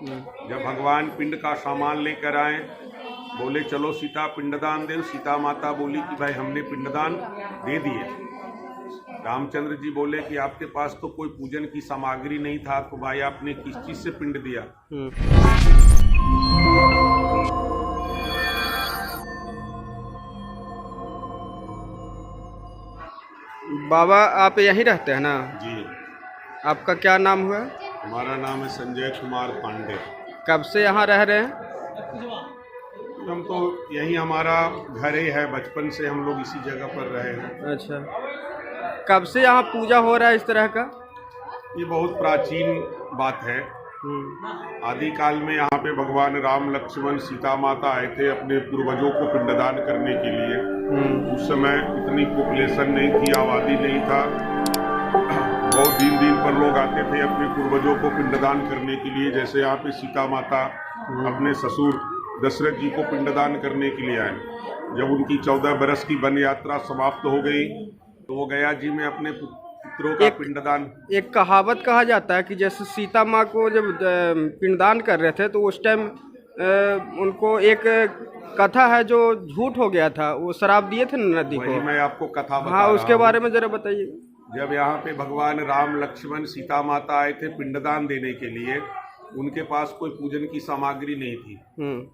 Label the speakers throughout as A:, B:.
A: जब भगवान पिंड का सामान लेकर आए, बोले चलो सीता पिंडदान दे। सीता माता बोली कि भाई हमने पिंडदान दे दिए। रामचंद्र जी बोले कि आपके पास तो कोई पूजन की सामग्री नहीं था, तो भाई आपने किस चीज से पिंड दिया?
B: बाबा आप यहीं रहते हैं ना?
A: जी,
B: आपका क्या नाम हुआ?
A: हमारा नाम है संजय कुमार पांडे।
B: कब से यहाँ रह रहे हैं?
A: हम तो यही हमारा घर ही है, बचपन से हम लोग इसी जगह पर रहे हैं।
B: अच्छा, कब से यहाँ पूजा हो रहा है इस तरह का?
A: ये बहुत प्राचीन बात है। आदि काल में यहाँ पे भगवान राम, लक्ष्मण, सीता माता आए थे अपने पूर्वजों को पिंडदान करने के लिए। उस समय इतनी पॉपुलेशन नहीं थी, आबादी नहीं था। बहुत दिन दिन पर लोग आते थे अपने पूर्वजों को पिंडदान करने के लिए। जैसे यहाँ पे सीता माता अपने ससुर दशरथ जी को पिंडदान करने के लिए आए। जब उनकी 14 बरस की वन यात्रा समाप्त हो गई तो वो गया जी में अपने पुत्रों का पिंडदान।
B: एक कहावत कहा जाता है कि जैसे सीता माँ को जब पिंडदान कर रहे थे तो उस टाइम उनको एक कथा है जो झूठ हो गया था, वो शराब दिए थे नदी को।
A: मैं आपको कथा बता
B: हाँ,
A: रहा
B: उसके
A: हूं।
B: बारे में जरा बताइए।
A: जब यहाँ पे भगवान राम, लक्ष्मण, सीता माता आए थे पिंडदान देने के लिए, उनके पास कोई पूजन की सामग्री नहीं थी।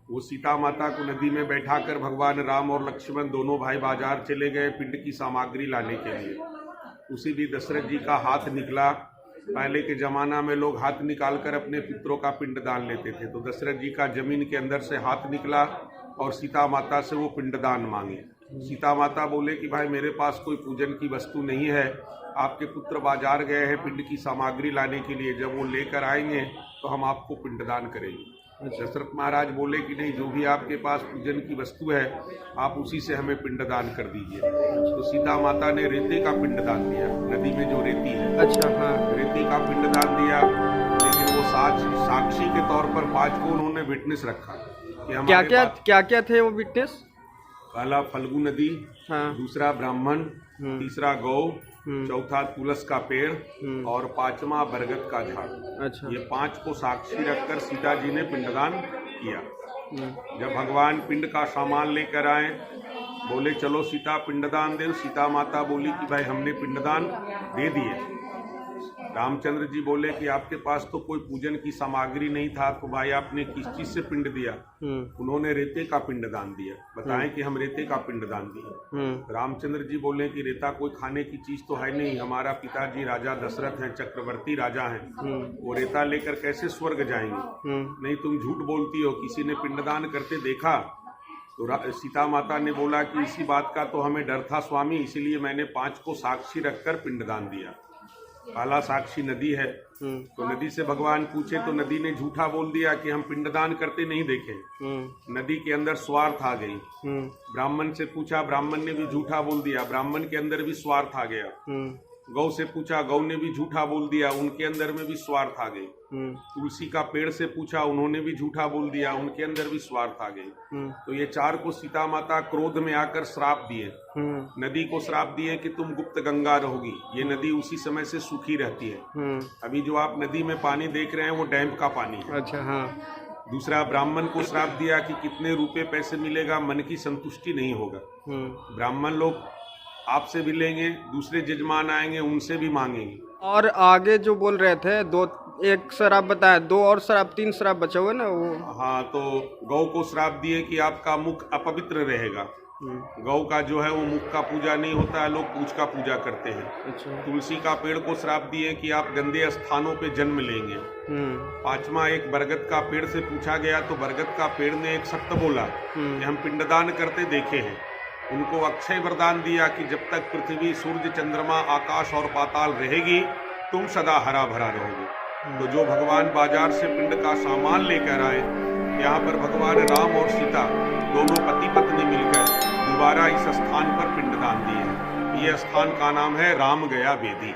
A: वो सीता माता को नदी में बैठाकर भगवान राम और लक्ष्मण दोनों भाई बाजार चले गए पिंड की सामग्री लाने के लिए। उसी भी दशरथ जी का हाथ निकला। पहले के जमाना में लोग हाथ निकालकर अपने पितरों का पिंडदान लेते थे, तो दशरथ जी का जमीन के अंदर से हाथ निकला और सीता माता से वो पिंडदान मांगे। सीता माता बोले कि भाई मेरे पास कोई पूजन की वस्तु नहीं है, आपके पुत्र बाजार गए हैं पिंड की सामग्री लाने के लिए, जब वो लेकर आएंगे तो हम आपको पिंडदान करेंगे। दशरथ महाराज बोले कि नहीं, जो भी आपके पास पूजन की वस्तु है आप उसी से हमें पिंडदान कर दीजिए। तो सीता माता ने रेते का पिंडदान दिया, नदी में जो रेती है।
B: अच्छा, हाँ,
A: रेती का पिंडदान दिया। लेकिन वो साक्षी के तौर पर 5 को उन्होंने विटनेस रखा कि
B: क्या क्या थे वो विटनेस?
A: पहला फल्गु नदी,
B: हाँ,
A: दूसरा ब्राह्मण, तीसरा गौ, चौथा तुलस का पेड़ और 5वां बरगद का झाड़।
B: अच्छा,
A: ये 5 को साक्षी रखकर सीता जी ने पिंडदान किया। जब भगवान पिंड का सामान लेकर आए, बोले चलो सीता पिंडदान दे। सीता माता बोली कि भाई हमने पिंडदान दे दिए। रामचंद्र जी बोले कि आपके पास तो कोई पूजन की सामग्री नहीं था, तो भाई आपने किस चीज से पिंड दिया? उन्होंने रेते का पिंडदान दिया। बताएं कि हम रेते का पिंडदान दिए। रामचंद्र जी बोले कि रेता कोई खाने की चीज तो है नहीं, हमारा पिताजी राजा दशरथ हैं, चक्रवर्ती राजा हैं, वो रेता लेकर कैसे स्वर्ग जाएंगे? नहीं, तुम झूठ बोलती हो, किसी ने पिंडदान करते देखा? तो सीता माता ने बोला कि इसी बात का तो हमें डर था स्वामी, इसीलिए मैंने 5 को साक्षी रखकर पिंडदान दिया। काला साक्षी नदी है, तो नदी से भगवान पूछे तो नदी ने झूठा बोल दिया कि हम पिंडदान करते नहीं देखे। नदी के अंदर स्वार्थ आ गई। ब्राह्मण से पूछा, ब्राह्मण ने भी झूठा बोल दिया, ब्राह्मण के अंदर भी स्वार्थ आ गया। गौ से पूछा, गौ ने भी झूठा बोल दिया, उनके अंदर में भी स्वार्थ आ गई। तुलसी का पेड़ से पूछा, उन्होंने भी झूठा बोल दिया, उनके अंदर भी स्वार्थ आ गई। तो ये 4 को सीता माता क्रोध में आकर श्राप दिए। नदी को श्राप दिए कि तुम गुप्त गंगा रहोगी, ये नदी उसी समय से सूखी रहती है। अभी जो आप नदी में पानी देख रहे हैं वो डैम का पानी है।
B: अच्छा, हाँ।
A: दूसरा, ब्राह्मण को श्राप दिया कि कितने रुपए पैसे मिलेगा, मन की संतुष्टि नहीं होगा। ब्राह्मण लोग आपसे भी लेंगे, दूसरे जजमान आएंगे उनसे भी मांगेंगे।
B: और आगे जो बोल रहे थे, एक शराब बताया, 2 और शराब, 3 शराब बचे हुए ना वो।
A: हाँ, तो गौ को श्राप दिए कि आपका मुख अपवित्र रहेगा। गौ का जो है वो मुख का पूजा नहीं होता है, लोग पूछ का पूजा करते हैं। अच्छा। तुलसी का पेड़ को श्राप दिए कि आप गंदे स्थानों पे जन्म लेंगे। 5वां एक बरगद का पेड़ से पूछा गया, तो बरगद का पेड़ ने एक सत्य बोला कि हम पिंडदान करते देखे हैं। उनको अक्षय वरदान दिया कि जब तक पृथ्वी, सूर्य, चंद्रमा, आकाश और पाताल रहेगी तुम सदा हरा भरा रहोगे। तो जो भगवान बाजार से पिंड का सामान लेकर आए, यहाँ पर भगवान राम और सीता दोनों पति पत्नी मिलकर दोबारा इस स्थान पर पिंडदान दिए। ये स्थान का नाम है राम गया वेदी।